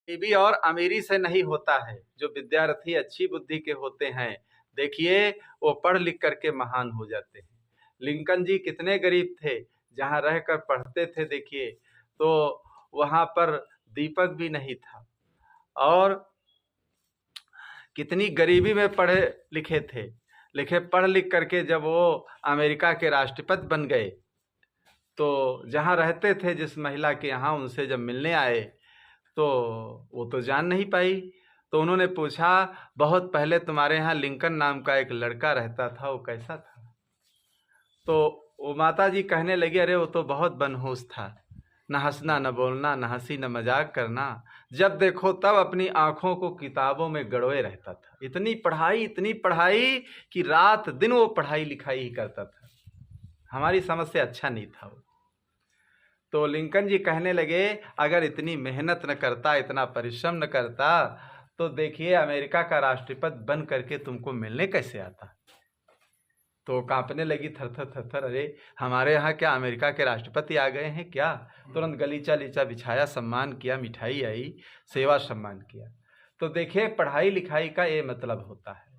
गरीबी और अमीरी से नहीं होता है। जो विद्यार्थी अच्छी बुद्धि के होते हैं, देखिए, वो पढ़ लिख करके महान हो जाते हैं। लिंकन जी कितने गरीब थे, जहाँ रहकर पढ़ते थे, देखिए, तो वहाँ पर दीपक भी नहीं था, और कितनी गरीबी में पढ़े लिखे थे। पढ़ लिख करके जब वो अमेरिका के राष्ट्रपति बन गए, तो जहाँ रहते थे जिस महिला के यहाँ, उनसे जब मिलने आए, तो वो तो जान नहीं पाई। तो उन्होंने पूछा, बहुत पहले तुम्हारे यहाँ लिंकन नाम का एक लड़का रहता था, वो कैसा था? तो वो माता जी कहने लगी, अरे वो तो बहुत बनहूस था, न हंसना न बोलना, न हंसी न मजाक करना, जब देखो तब अपनी आंखों को किताबों में गड़ोए रहता था। इतनी पढ़ाई कि रात दिन वो पढ़ाई लिखाई ही करता था। हमारी समझ से अच्छा नहीं था वो। तो लिंकन जी कहने लगे, अगर इतनी मेहनत न करता, इतना परिश्रम न करता, तो देखिए अमेरिका का राष्ट्रपति बन करके तुमको मिलने कैसे आता? तो कांपने लगी, थर थर थर थर, अरे हमारे यहाँ क्या अमेरिका के राष्ट्रपति आ गए हैं क्या? तुरंत गलीचा लीचा बिछाया, सम्मान किया, मिठाई आई, सेवा सम्मान किया। तो देखिए पढ़ाई लिखाई का ये मतलब होता है।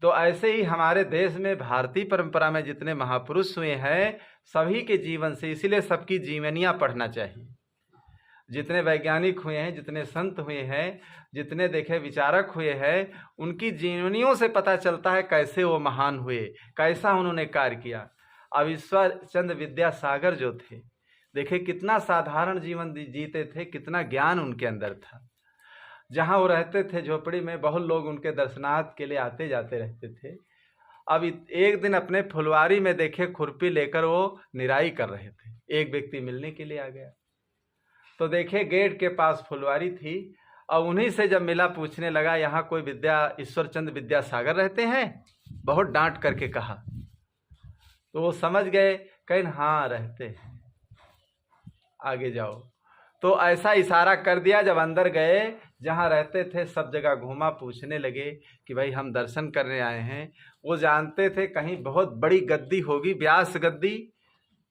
तो ऐसे ही हमारे देश में भारतीय परंपरा में जितने महापुरुष हुए हैं, सभी के जीवन से, इसीलिए सबकी जीवनियाँ पढ़ना चाहिए। जितने वैज्ञानिक हुए हैं, जितने संत हुए हैं, जितने देखे विचारक हुए हैं, उनकी जीवनियों से पता चलता है कैसे वो महान हुए, कैसा उन्होंने कार्य किया। अब ईश्वर चंद्र विद्यासागर जो थे, देखे कितना साधारण जीवन जीते थे, कितना ज्ञान उनके अंदर था। जहाँ वो रहते थे झोपड़ी में, बहुत लोग उनके दर्शनार्थ के लिए आते जाते रहते थे। अब एक दिन अपने फुलवारी में देखे खुरपी लेकर वो निराई कर रहे थे, एक व्यक्ति मिलने के लिए आ गया। तो देखे गेट के पास फुलवारी थी, और उन्हीं से जब मिला, पूछने लगा, यहाँ कोई ईश्वर चंद्र विद्यासागर रहते हैं? बहुत डांट करके कहा। तो वो समझ गए, कहीं हाँ रहते हैं, आगे जाओ। तो ऐसा इशारा कर दिया। जब अंदर गए, जहाँ रहते थे, सब जगह घूमा, पूछने लगे कि भाई हम दर्शन करने आए हैं। वो जानते थे कहीं बहुत बड़ी गद्दी होगी, व्यास गद्दी,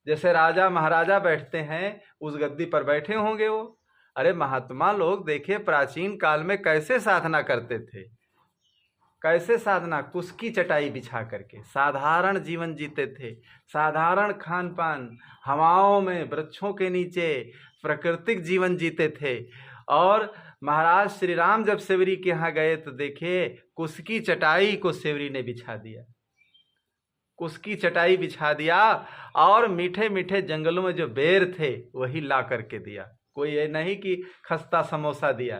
जैसे राजा महाराजा बैठते हैं, उस गद्दी पर बैठे होंगे वो। अरे महात्मा लोग देखिए प्राचीन काल में कैसे साधना करते थे, कैसे साधना, कुस्की चटाई बिछा करके साधारण जीवन जीते थे, साधारण खान पान, हवाओं में, वृक्षों के नीचे प्राकृतिक जीवन जीते थे। और महाराज श्री राम जब सेवरी के यहाँ गए, तो देखिए कुस्की चटाई को सेवरी ने बिछा दिया, कुस्की चटाई बिछा दिया, और मीठे मीठे जंगलों में जो बेर थे वही ला करके दिया। कोई ये नहीं कि खस्ता समोसा दिया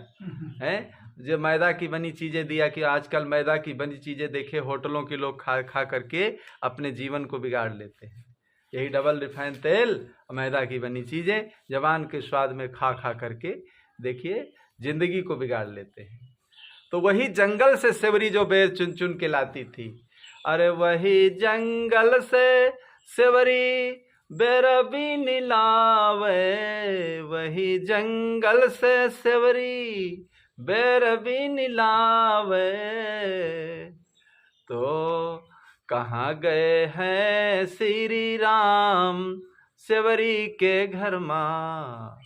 है, जो मैदा की बनी चीज़ें दिया, कि आजकल मैदा की बनी चीज़ें देखे होटलों के लोग खा खा करके अपने जीवन को बिगाड़ लेते हैं। यही डबल रिफाइन तेल, मैदा की बनी चीज़ें जबान के स्वाद में खा खा करके देखिए जिंदगी को बिगाड़ लेते हैं। तो वही जंगल से सेवरी जो बेर चुन चुन के लाती थी, अरे वही जंगल से सेवरी बेर बीन लावे, वही जंगल से सेवरी बेर बीन लावे। तो कहाँ गए हैं श्री राम सेवरी के घर माँ,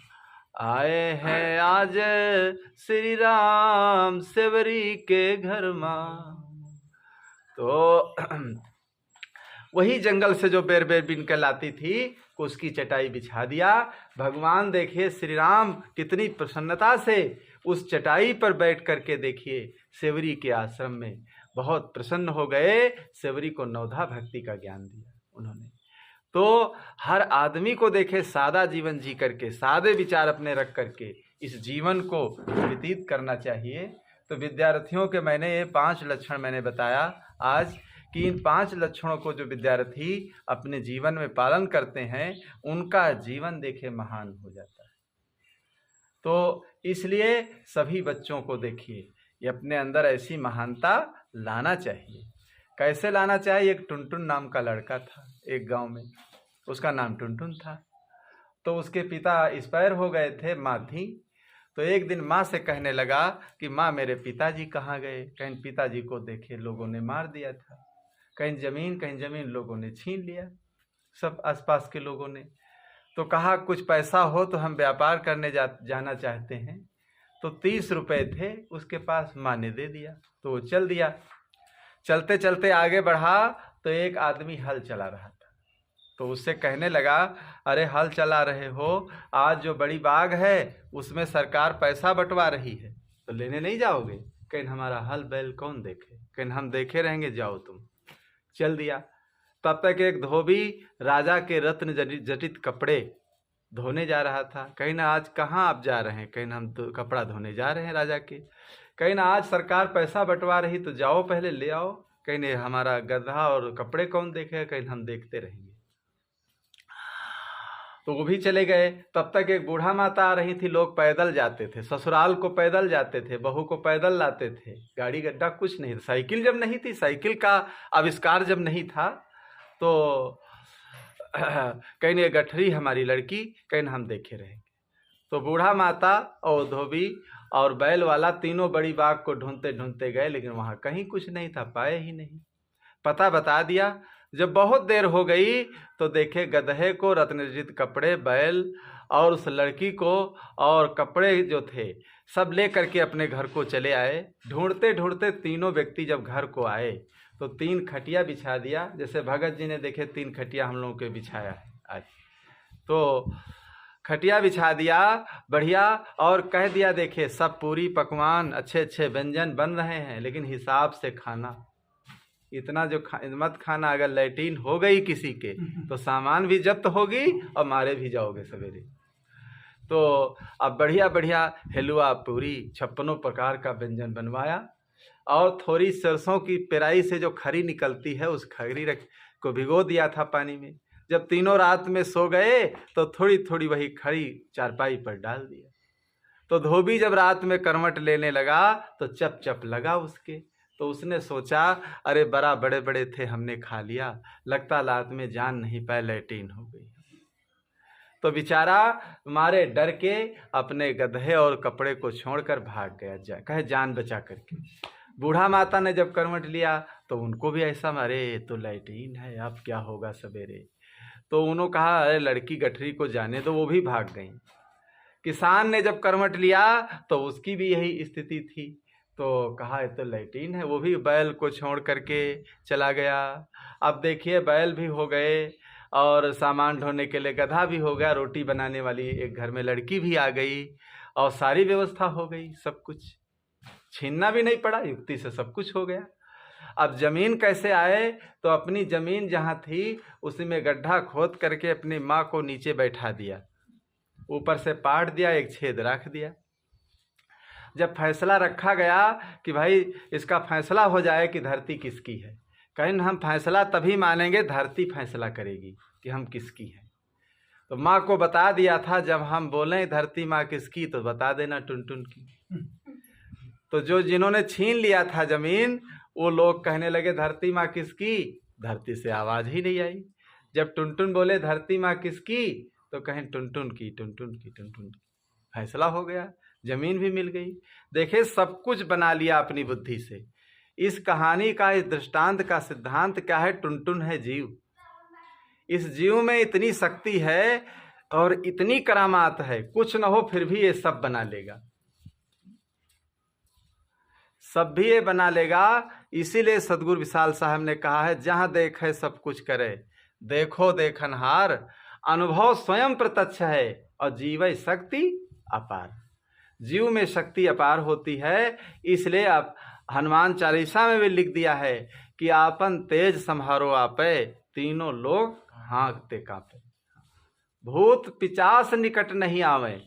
आए हैं आज श्री राम सेवरी के घर माँ। तो वही जंगल से जो बेर बेर बीन कर लाती थी, उसकी चटाई बिछा दिया। भगवान देखिए श्री राम कितनी प्रसन्नता से उस चटाई पर बैठ करके देखिए सेवरी के आश्रम में बहुत प्रसन्न हो गए। सेवरी को नवधा भक्ति का ज्ञान दिया उन्होंने। तो हर आदमी को देखे सादा जीवन जी करके, सादे विचार अपने रख करके इस जीवन को व्यतीत करना चाहिए। तो विद्यार्थियों के मैंने ये 5 लक्षण मैंने बताया आज, कि इन 5 लक्षणों को जो विद्यार्थी अपने जीवन में पालन करते हैं, उनका जीवन देखे महान हो जाता है। तो इसलिए सभी बच्चों को देखिए ये अपने अंदर ऐसी महानता लाना चाहिए। कैसे लाना चाहिए? एक टुनटुन नाम का लड़का था एक गांव में, उसका नाम टुनटुन था। तो उसके पिता एक्सपायर हो गए थे, माँ थी। तो एक दिन माँ से कहने लगा कि माँ मेरे पिताजी कहाँ गए? कहीं पिताजी को देखे लोगों ने मार दिया था, कहीं जमीन लोगों ने छीन लिया, सब आसपास के लोगों ने। तो कहा कुछ पैसा हो तो हम व्यापार करने जाना चाहते हैं। तो 30 रुपये थे उसके पास, माँ ने दे दिया तो वो चल दिया। चलते चलते आगे बढ़ा तो एक आदमी हल चला रहा था, तो उससे कहने लगा, अरे हल चला रहे हो, आज जो बड़ी बाग है उसमें सरकार पैसा बंटवा रही है, तो लेने नहीं जाओगे? कहीं हमारा हल बैल कौन देखे? कहीं हम देखे रहेंगे, जाओ तुम। चल दिया। तब तक एक धोबी राजा के रत्न जटित कपड़े धोने जा रहा था। कहीं ना, आज कहाँ आप जा रहे हैं? कहीं हम तो कपड़ा धोने जा रहे हैं राजा के। कहीं ना, आज सरकार पैसा बंटवा रही तो जाओ पहले ले आओ। कहीं नहीं, हमारा गधा और कपड़े कौन देखेगा? कहीं हम देखते रहेंगे। तो वो भी चले गए। तब तक एक बूढ़ा माता आ रही थी। लोग पैदल जाते थे, ससुराल को पैदल जाते थे, बहू को पैदल लाते थे, गाड़ी गड्ढा कुछ नहीं था। साइकिल जब नहीं थी, साइकिल का आविष्कार जब नहीं था, तो कहीं ने गठरी हमारी लड़की, कहीं हम देखे रहेंगे। तो बूढ़ा माता और धोबी और बैल वाला तीनों बड़ी बाग को ढूंढते ढूंढते गए, लेकिन वहाँ कहीं कुछ नहीं था, पाए ही नहीं। पता बता दिया। जब बहुत देर हो गई तो देखे गधे को, रत्नजटित कपड़े, बैल और उस लड़की को, और कपड़े जो थे सब ले करके अपने घर को चले आए। ढूंढते ढूंढते तीनों व्यक्ति जब घर को आए तो 3 खटिया बिछा दिया। जैसे भगत जी ने देखे 3 खटिया हम लोगों के बिछाया है आज, तो खटिया बिछा दिया बढ़िया, और कह दिया, देखे सब पूरी पकवान, अच्छे अच्छे व्यंजन बन रहे हैं, लेकिन हिसाब से खाना। इतना जो मत खाना, अगर लैट्रीन हो गई किसी के तो सामान भी जब्त होगी और मारे भी जाओगे सवेरे। तो अब बढ़िया बढ़िया हलवा पूरी 56 प्रकार का व्यंजन बनवाया, और थोड़ी सरसों की पेराई से जो खरी निकलती है उस खरी को भिगो दिया था पानी में। जब तीनों रात में सो गए तो थोड़ी थोड़ी वही खरी चारपाई पर डाल दिया। तो धोबी जब रात में करवट लेने लगा तो चप चप लगा उसके। तो उसने सोचा, अरे बड़ा बड़े बड़े थे, हमने खा लिया, लगता रात में जान नहीं पाए, लैट्रीन हो गई। तो बेचारा मारे डर के अपने गधे और कपड़े को छोड़कर भाग गया, कहे जान बचा करके। बूढ़ा माता ने जब करवट लिया तो उनको भी ऐसा, अरे तो लैट्रीन है, अब क्या होगा सवेरे। तो उन्होंने कहा, अरे लड़की गठरी को जाने दो, वो भी भाग गई। किसान ने जब करवट लिया तो उसकी भी यही स्थिति थी। तो कहा ये तो लैट्रीन है, वो भी बैल को छोड़ करके चला गया। अब देखिए बैल भी हो गए, और सामान ढोने के लिए गधा भी हो गया, रोटी बनाने वाली एक घर में लड़की भी आ गई, और सारी व्यवस्था हो गई। सब कुछ छीनना भी नहीं पड़ा, युक्ति से सब कुछ हो गया। अब जमीन कैसे आए? तो अपनी जमीन जहाँ थी उसी में गड्ढा खोद करके अपनी माँ को नीचे बैठा दिया, ऊपर से पाट दिया, एक छेद रख दिया। जब फैसला रखा गया कि भाई इसका फैसला हो जाए कि धरती किसकी है, कहीं हम फैसला तभी मानेंगे धरती फैसला करेगी कि हम किसकी हैं। तो माँ को बता दिया था, जब हम बोलें धरती माँ किसकी तो बता देना टुनटुन की। तो जो जिन्होंने छीन लिया था जमीन, वो लोग कहने लगे धरती माँ किसकी, धरती से आवाज़ ही नहीं आई। जब टुनटुन बोले धरती माँ किसकी, तो कहें टुनटुन की, टुनटुन की, टुनटुन की। फैसला हो गया, जमीन भी मिल गई। देखे सब कुछ बना लिया अपनी बुद्धि से। इस कहानी का, इस दृष्टांत का सिद्धांत क्या है? टुनटुन है जीव। इस जीव में इतनी शक्ति है और इतनी करामात है, कुछ न हो फिर भी ये सब बना लेगा, सब भी ये बना लेगा। इसीलिए सदगुरु विशाल साहब ने कहा है, जहाँ देखे सब कुछ करे, देखो देखनहार, अनुभव स्वयं प्रत्यक्ष है और जीव शक्ति अपार। जीव में शक्ति अपार होती है। इसलिए अब हनुमान चालीसा में भी लिख दिया है कि आपन तेज संहारो आपे, तीनों लोग हाँकते कांपे, भूत पिचास निकट नहीं आवे,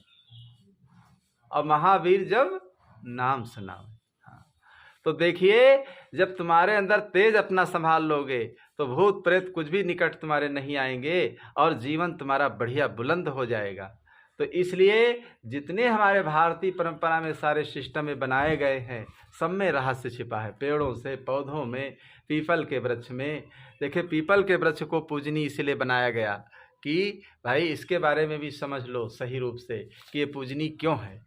और महावीर जब नाम सुनावे। तो देखिए, जब तुम्हारे अंदर तेज अपना संभाल लोगे तो भूत प्रेत कुछ भी निकट तुम्हारे नहीं आएंगे, और जीवन तुम्हारा बढ़िया बुलंद हो जाएगा। तो इसलिए जितने हमारे भारतीय परंपरा में सारे सिस्टम में बनाए गए हैं, सब में रहस्य छिपा है। पेड़ों से, पौधों में, पीपल के वृक्ष में। देखिए, पीपल के वृक्ष को पूजनीय इसलिए बनाया गया कि भाई इसके बारे में भी समझ लो सही रूप से कि ये पूजनीय क्यों है।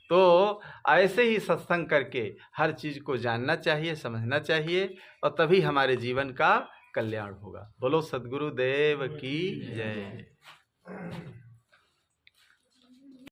तो ऐसे ही सत्संग करके हर चीज़ को जानना चाहिए, समझना चाहिए, और तभी हमारे जीवन का कल्याण होगा। बोलो सद्गुरुदेव की जय।